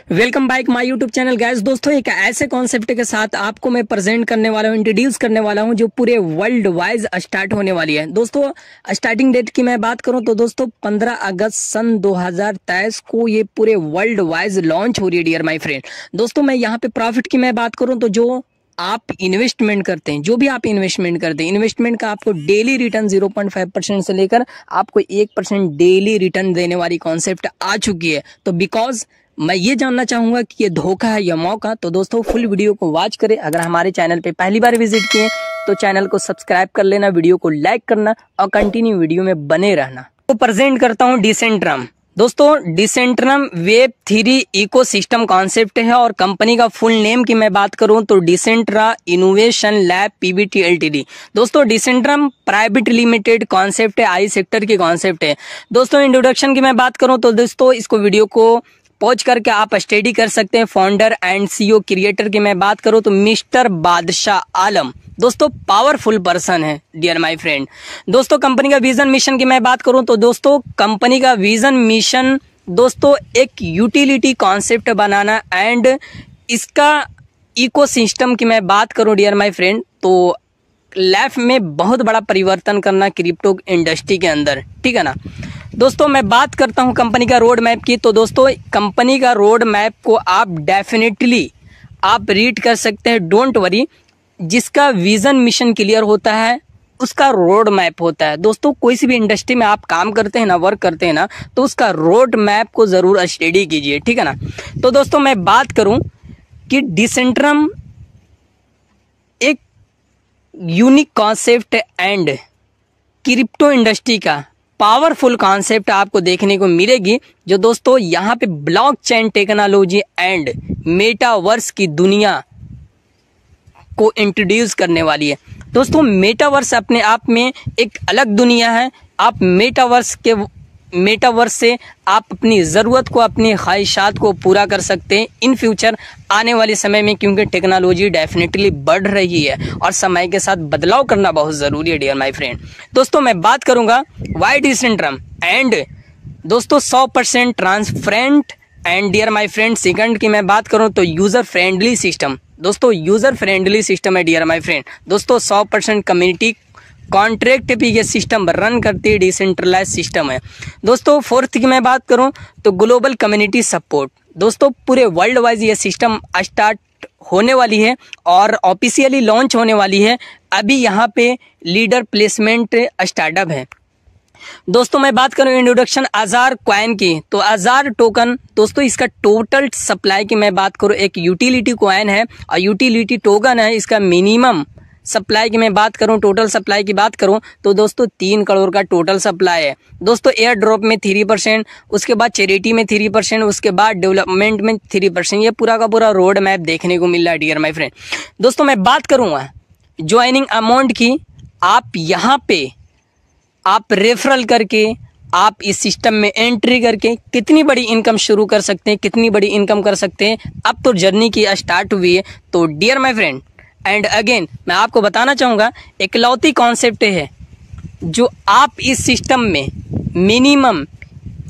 Welcome back my YouTube channel guys. दोस्तों एक ऐसे कॉन्सेप्ट के साथ आपको मैं प्रेजेंट करने वाला हूँ, इंट्रोड्यूस करने वाला हूँ जो पूरे वर्ल्ड वाइज स्टार्ट होने वाली है। दोस्तों स्टार्टिंग डेट की मैं बात करूँ तो दोस्तों 15 अगस्त सन 2023 को ये पूरे वर्ल्ड वाइज लॉन्च हो रही है डियर माय फ्रेंड। दोस्तों मैं यहाँ पे प्रॉफिट की मैं बात करूँ तो जो आप इन्वेस्टमेंट करते हैं, जो भी आप इन्वेस्टमेंट करते हैं, इन्वेस्टमेंट का आपको डेली रिटर्न 0.5% से लेकर आपको 1% डेली रिटर्न देने वाली कॉन्सेप्ट आ चुकी है। तो बिकॉज मैं ये जानना चाहूंगा कि ये धोखा है या मौका, तो दोस्तों फुल वीडियो को वॉच करें। अगर हमारे चैनल पे पहली बार विजिट किए तो चैनल को सब्सक्राइब कर लेना, वीडियो को लाइक करना और कंटिन्यू वीडियो में बने रहना। तो प्रेजेंट करता हूँ डिसेंट्रम। दोस्तों डिसेंट्रम वेब 3 इकोसिस्टम कॉन्सेप्ट है और कंपनी का फुल नेम की मैं बात करूं तो डिसेंट्रा इनोवेशन लैब पीवीटी एलटीडी। दोस्तों डिसेंट्रम प्राइवेट लिमिटेड कॉन्सेप्ट है, आई सेक्टर की कॉन्सेप्ट है। दोस्तों इंट्रोडक्शन की मैं बात करूं तो दोस्तों इसको वीडियो को पॉज करके आप स्टडी कर सकते हैं। फाउंडर एंड सीईओ क्रिएटर की मैं बात करूं तो मिस्टर बादशाह आलम दोस्तों पावरफुल पर्सन है डियर माय फ्रेंड। दोस्तों कंपनी का विजन मिशन की मैं बात करूं तो दोस्तों कंपनी का विजन मिशन दोस्तों एक यूटिलिटी कॉन्सेप्ट बनाना एंड इसका इकोसिस्टम की मैं बात करूं डियर माय फ्रेंड तो लाइफ में बहुत बड़ा परिवर्तन करना क्रिप्टो इंडस्ट्री के अंदर, ठीक है ना। दोस्तों मैं बात करता हूं कंपनी का रोड मैप की, तो दोस्तों कंपनी का रोड मैप को आप डेफिनेटली आप रीड कर सकते हैं, डोंट वरी। जिसका विजन मिशन क्लियर होता है उसका रोड मैप होता है। दोस्तों कोई सी भी इंडस्ट्री में आप काम करते हैं ना, वर्क करते हैं ना, तो उसका रोड मैप को जरूर स्टडी कीजिए, ठीक है ना। तो दोस्तों मैं बात करूं कि डिसेंट्रम एक unique concept and crypto industry का पावरफुल कॉन्सेप्ट आपको देखने को मिलेगी, जो दोस्तों यहाँ पे ब्लॉकचेन टेक्नोलॉजी एंड मेटावर्स की दुनिया को इंट्रोड्यूस करने वाली है। दोस्तों मेटावर्स अपने आप में एक अलग दुनिया है। आप मेटावर्स से आप अपनी ज़रूरत को, अपनी ख्वाहिशात को पूरा कर सकते हैं इन फ्यूचर आने वाले समय में, क्योंकि टेक्नोलॉजी डेफिनेटली बढ़ रही है और समय के साथ बदलाव करना बहुत ज़रूरी है डियर माय फ्रेंड। दोस्तों मैं बात करूंगा वाई डिसेंट्रम एंड दोस्तों 100% transparent and dear my friend second की मैं बात करूं तो यूज़र फ्रेंडली सिस्टम। दोस्तों यूज़र फ्रेंडली सिस्टम है डियर माय फ्रेंड। दोस्तों 100% कम्युनिटी कॉन्ट्रैक्ट पे ये सिस्टम रन करती है, डिसेंट्रलाइज सिस्टम है। दोस्तों फोर्थ की मैं बात करूं तो ग्लोबल कम्युनिटी सपोर्ट। दोस्तों पूरे वर्ल्ड वाइज ये सिस्टम स्टार्ट होने वाली है और ऑफिशियली लॉन्च होने वाली है। अभी यहाँ पे लीडर प्लेसमेंट स्टार्टअप है। दोस्तों मैं बात करूं इंट्रोडक्शन आज़ार कॉइन की, तो आज़ार टोकन दोस्तों इसका टोटल सप्लाई की मैं बात करूं एक यूटिलिटी कॉइन है और यूटिलिटी टोकन है। इसका मिनिमम सप्लाई की मैं बात करूं, टोटल सप्लाई की बात करूं तो दोस्तों 3 करोड़ का टोटल सप्लाई है। दोस्तों एयर ड्रॉप में 3%, उसके बाद चैरिटी में 3%, उसके बाद डेवलपमेंट में 3%। ये पूरा का पूरा रोड मैप देखने को मिल रहा है डियर माय फ्रेंड। दोस्तों मैं बात करूंगा ज्वाइनिंग अमाउंट की, आप यहाँ पे आप रेफरल करके आप इस सिस्टम में एंट्री करके कितनी बड़ी इनकम शुरू कर सकते हैं, कितनी बड़ी इनकम कर सकते हैं। अब तो जर्नी की स्टार्ट हुई है। तो dear my friend and again मैं आपको बताना चाहूँगा इकलौती कॉन्सेप्ट है जो आप इस सिस्टम में मिनिमम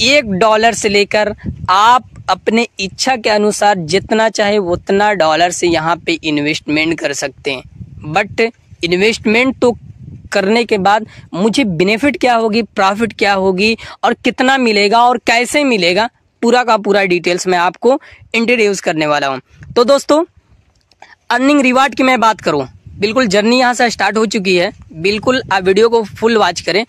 $1 से लेकर आप अपने इच्छा के अनुसार जितना चाहे उतना डॉलर से यहाँ पे इन्वेस्टमेंट कर सकते हैं। बट इन्वेस्टमेंट तो करने के बाद मुझे बेनिफिट क्या होगी, प्रॉफिट क्या होगी और कितना मिलेगा और कैसे मिलेगा, पूरा का पूरा डिटेल्स मैं आपको इंट्रोड्यूस करने वाला हूँ। तो दोस्तों अर्निंग रिवार्ड की मैं बात करूं, बिल्कुल जर्नी यहाँ से स्टार्ट हो चुकी है, बिल्कुल आप वीडियो को फुल वॉच करें।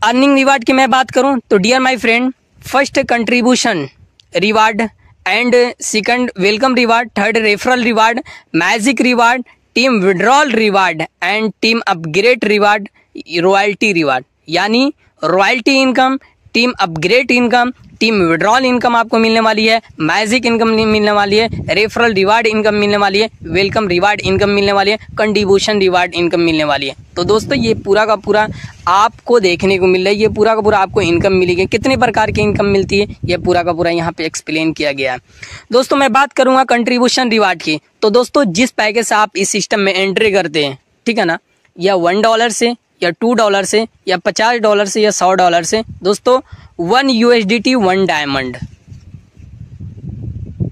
अर्निंग रिवार्ड की मैं बात करूं तो dear my friend first contribution reward and second welcome reward, third referral reward, magic reward, team withdrawal reward and team upgrade reward, royalty reward. यानी royalty income, team upgrade income, team withdrawal income आपको मिलने वाली है, magic income मिलने वाली है, referral reward income मिलने वाली है, वेलकम रिवार्ड इनकम मिलने वाली है, कंट्रीब्यूशन रिवार्ड इनकम मिलने वाली है। तो दोस्तों ये पूरा का पूरा आपको देखने को मिल रहा है, ये पूरा का पूरा आपको इनकम मिलेगी। कितने प्रकार की इनकम मिलती है ये पूरा का पूरा यहाँ पे एक्सप्लेन किया गया है। दोस्तों मैं बात करूंगा कंट्रीब्यूशन रिवार्ड की, तो दोस्तों जिस पैकेज से आप इस सिस्टम में एंट्री करते हैं, ठीक है ना, या $1 से या $2 से या $50 से या $100 से, दोस्तों $1 USDT 1 diamond,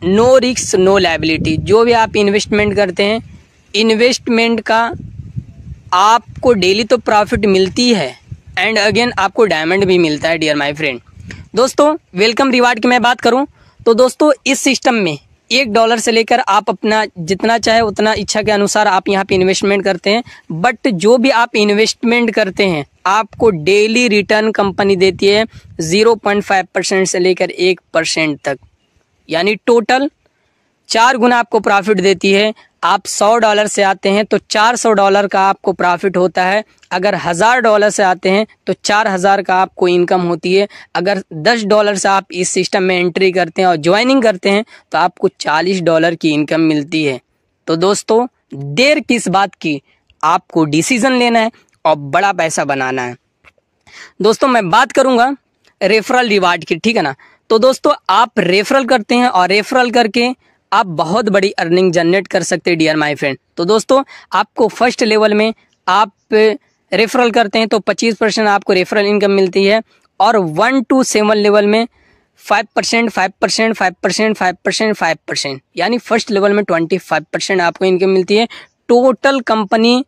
no risk no liability. जो भी आप इन्वेस्टमेंट करते हैं, इन्वेस्टमेंट का आपको डेली तो प्रॉफिट मिलती है एंड अगेन आपको डायमंड भी मिलता है डियर माय फ्रेंड। दोस्तों वेलकम रिवार्ड की मैं बात करूं तो दोस्तों इस सिस्टम में $1 से लेकर आप अपना जितना चाहे उतना इच्छा के अनुसार आप यहाँ पे इन्वेस्टमेंट करते हैं, बट जो भी आप इन्वेस्टमेंट करते हैं आपको डेली रिटर्न कंपनी देती है 0.5% से लेकर 1% तक, यानी टोटल 4 गुना आपको प्रॉफिट देती है। आप $100 से आते हैं तो $400 का आपको प्रॉफिट होता है। अगर $1000 से आते हैं तो 4000 का आपको इनकम होती है। अगर $10 से आप इस सिस्टम में एंट्री करते हैं और ज्वाइनिंग करते हैं तो आपको $40 की इनकम मिलती है। तो दोस्तों देर किस बात की, आपको डिसीजन लेना है और बड़ा पैसा बनाना है। दोस्तों मैं बात करूंगा रेफरल रिवार्ड की, ठीक है ना। तो दोस्तों आप रेफरल करते हैं और रेफरल करके आप बहुत बड़ी अर्निंग जनरेट कर सकते हैं डियर माय फ्रेंड। तो दोस्तों आपको फर्स्ट लेवल में आप रेफरल करते हैं तो 25% आपको रेफरल इनकम मिलती है, और 1 to 7 लेवल में 5%, 5%, 5%, 5%, 5%, यानी फर्स्ट लेवल में 25% आपको इनकम मिलती है। टोटल कंपनी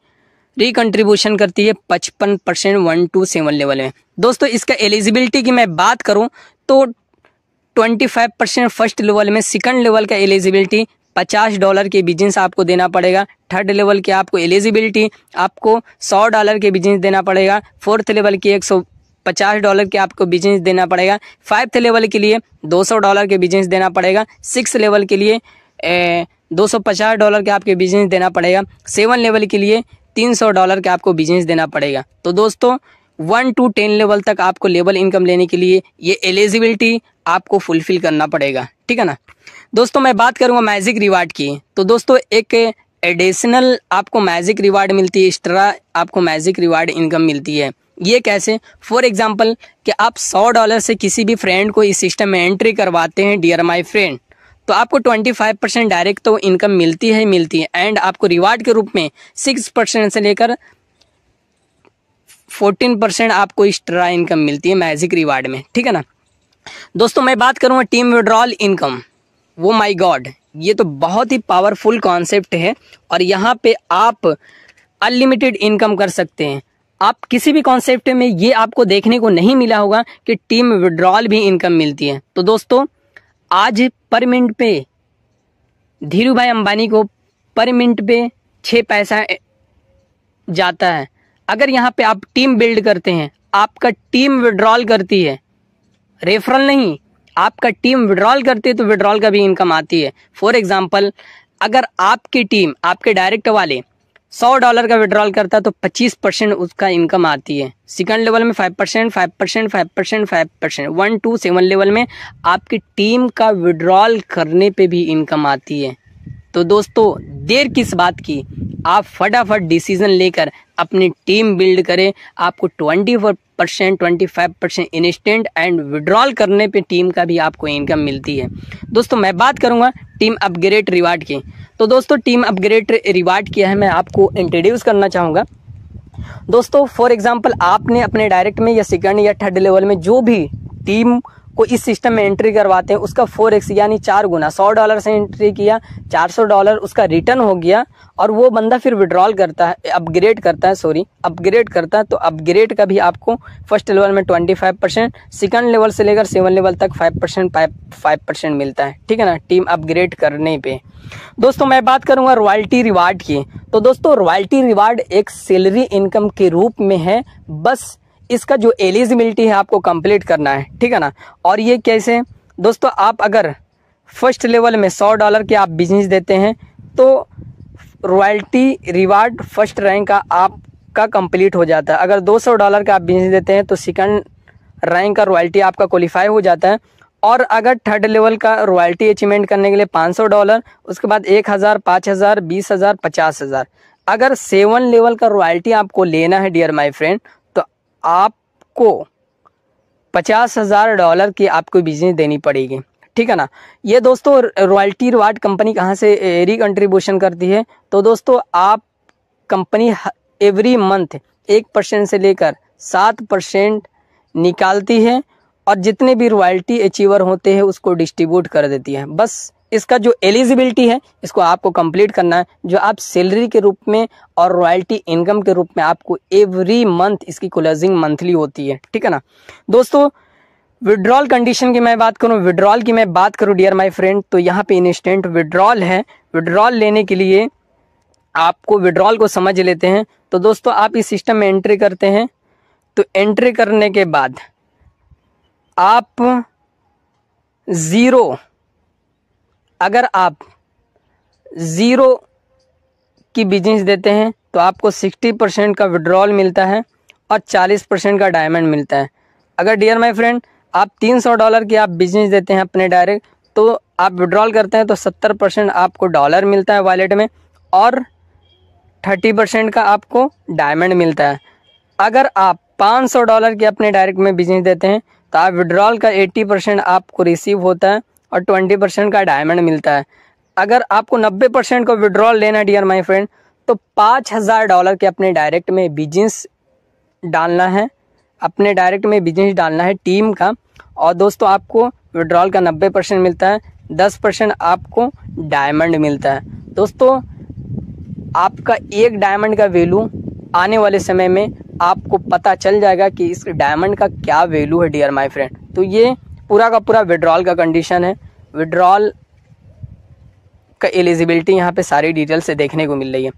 रिकंट्रीब्यूशन करती है 55% 1 to 7 लेवल में। दोस्तों इसका एलिजिबिलिटी की मैं बात करूं तो 25% फर्स्ट लेवल में, सेकंड लेवल का एलिजिबिलिटी $50 के बिजनेस आपको देना पड़ेगा, थर्ड लेवल की आपको एलिजिबिलिटी आपको $100 के बिजनेस देना पड़ेगा, फोर्थ लेवल की $150 के आपको बिजनेस देना पड़ेगा, 5th लेवल के लिए $200 के बिजनेस देना पड़ेगा, 6th लेवल के लिए $250 के आपके बिजनेस देना पड़ेगा, 7 लेवल के लिए $300 के आपको बिजनेस देना पड़ेगा। तो दोस्तों 1 to 10 लेवल तक आपको लेवल इनकम लेने के लिए ये एलिजिबिलिटी आपको फुलफिल करना पड़ेगा, ठीक है ना। दोस्तों मैं बात करूंगा मैजिक रिवार्ड की, तो दोस्तों एक एडिशनल आपको मैजिक रिवार्ड मिलती है, एक्स्ट्रा आपको मैजिक रिवार्ड इनकम मिलती है। ये कैसे? फॉर एग्जांपल कि आप $100 से किसी भी फ्रेंड को इस सिस्टम में एंट्री करवाते हैं डियर माय फ्रेंड, तो आपको 25% डायरेक्ट तो इनकम मिलती है एंड आपको रिवार्ड के रूप में 6% से लेकर 14% आपको एक्स्ट्रा इनकम मिलती है मैजिक रिवार्ड में, ठीक है ना। दोस्तों मैं बात करूंगा टीम विड्रॉल इनकम, वो माय गॉड, ये तो बहुत ही पावरफुल कॉन्सेप्ट है और यहाँ पे आप अनलिमिटेड इनकम कर सकते हैं। आप किसी भी कॉन्सेप्ट में ये आपको देखने को नहीं मिला होगा कि टीम विड्रॉल भी इनकम मिलती है। तो दोस्तों आज पर मिनट पे धीरू भाई अंबानी को पर मिनट पे 6 पैसा जाता है। अगर यहाँ पे आप टीम बिल्ड करते हैं, आपका टीम विड्रॉल करती है, रेफरल नहीं, आपका टीम विड्रॉल करती है तो विड्रॉल का भी इनकम आती है। फॉर एग्जांपल अगर आपकी टीम, आपके डायरेक्ट वाले $100 का विड्रॉल करता है तो 25% उसका इनकम आती है। सेकंड लेवल में 5%, 5%, 5%, 5%, 1 to 7 लेवल में आपकी टीम का विड्रॉल करने पे भी इनकम आती है। तो दोस्तों देर किस बात की, आप फटाफट डिसीजन लेकर अपनी टीम बिल्ड करें। आपको 24%, 25% इंस्टेंट एंड विड्रॉल करने पे टीम का भी आपको इनकम मिलती है। दोस्तों मैं बात करूंगा टीम अपग्रेड रिवार्ड की, तो दोस्तों टीम अपग्रेड रिवार्ड किया है मैं आपको इंट्रोड्यूस करना चाहूँगा। दोस्तों फॉर एग्जांपल आपने अपने डायरेक्ट में या सेकंड या थर्ड लेवल में जो भी टीम को इस सिस्टम में एंट्री करवाते हैं उसका 4x यानी 4 गुना, $100 से एंट्री किया, $400 उसका रिटर्न हो गया और वो बंदा फिर विड्रॉल करता है, अपग्रेड करता है, तो अपग्रेड का भी आपको फर्स्ट लेवल में 25%, सेकंड लेवल से लेकर 7 लेवल तक 5% मिलता है, ठीक है ना, टीम अपग्रेड करने पे। दोस्तों मैं बात करूंगा रॉयल्टी रिवार्ड की, तो दोस्तों रॉयल्टी रिवार्ड एक सैलरी इनकम के रूप में है, बस इसका जो एलिजिबिलिटी है आपको कंप्लीट करना है, ठीक है ना। और ये कैसे? दोस्तों आप अगर फर्स्ट लेवल में $100 के आप बिजनेस देते हैं तो रॉयल्टी रिवार्ड फर्स्ट रैंक का आपका कंप्लीट हो जाता है। अगर $200 का आप बिजनेस देते हैं तो सेकंड रैंक का रॉयल्टी आपका क्वालिफाई हो जाता है। और अगर थर्ड लेवल का रॉयल्टी अचीवमेंट करने के लिए $500, उसके बाद 1000, 5000, 20000, 50000। अगर 7 लेवल का रॉयल्टी आपको लेना है डियर माय फ्रेंड तो आपको $50,000 की आपको बिजनेस देनी पड़ेगी, ठीक है ना। ये दोस्तों रॉयल्टी रिवार्ड कंपनी कहाँ से रिकंट्रीब्यूशन करती है? तो दोस्तों आप कंपनी एवरी मंथ 1% से लेकर 7% निकालती है और जितने भी रॉयल्टी अचीवर होते हैं उसको डिस्ट्रीब्यूट कर देती है। बस इसका जो एलिजिबिलिटी है इसको आपको कंप्लीट करना है, जो आप सैलरी के रूप में और रॉयल्टी इनकम के रूप में आपको एवरी मंथ इसकी क्लोजिंग मंथली होती है, ठीक है ना दोस्तों। विड्रॉल कंडीशन की मैं बात करूं, विड्रॉल की मैं बात करूं डियर माय फ्रेंड, तो यहाँ पे इंस्टेंट विड्रॉल है। विड्रॉल लेने के लिए आपको विड्रॉल को समझ लेते हैं। तो दोस्तों आप इस सिस्टम में एंट्री करते हैं, तो एंट्री करने के बाद आप अगर आप 0 की बिजनेस देते हैं तो आपको 60% का विड्रॉल मिलता है और 40% का डायमंड मिलता है। अगर डियर माय फ्रेंड आप $300 की आप बिजनेस देते हैं अपने डायरेक्ट, तो आप विड्रॉल करते हैं तो 70% आपको डॉलर मिलता है वॉलेट में और 30% का आपको डायमंड मिलता है। अगर आप $500 की अपने डायरेक्ट में बिजनेस देते हैं तो आप विड्रॉल का 80% आपको रिसीव होता है और 20% का डायमंड मिलता है। अगर आपको 90% को विड्रॉल लेना डियर माय फ्रेंड, तो $5000 के अपने डायरेक्ट में बिजनेस डालना है, अपने डायरेक्ट में बिजनेस डालना है टीम का। और दोस्तों आपको विड्रॉल का 90% मिलता है, 10% आपको डायमंड मिलता है। दोस्तों आपका एक डायमंड का वैल्यू आने वाले समय में आपको पता चल जाएगा कि इस डायमंड का क्या वैल्यू है डियर माय फ्रेंड। तो ये पूरा का पूरा विड्रॉल का कंडीशन है। विड्रॉल का एलिजिबिलिटी यहाँ पे सारी डिटेल से देखने को मिल रही है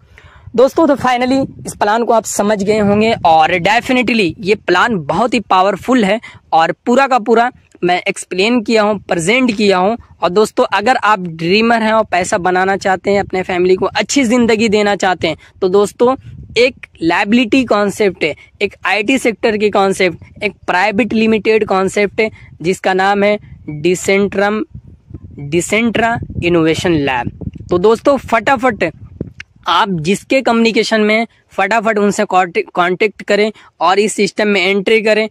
दोस्तों। तो फाइनली इस प्लान को आप समझ गए होंगे और डेफिनेटली ये प्लान बहुत ही पावरफुल है और पूरा का पूरा मैं एक्सप्लेन किया हूँ, प्रेजेंट किया हूँ। और दोस्तों अगर आप ड्रीमर हैं और पैसा बनाना चाहते हैं, अपने फैमिली को अच्छी ज़िंदगी देना चाहते हैं, तो दोस्तों एक लायबिलिटी कॉन्सेप्ट है, एक आईटी सेक्टर की कॉन्सेप्ट, एक प्राइवेट लिमिटेड कॉन्सेप्ट है जिसका नाम है डिसेंट्रा इनोवेशन लैब। तो दोस्तों फटाफट आप जिसके कम्युनिकेशन में फटाफट उनसे कांटेक्ट करें और इस सिस्टम में एंट्री करें।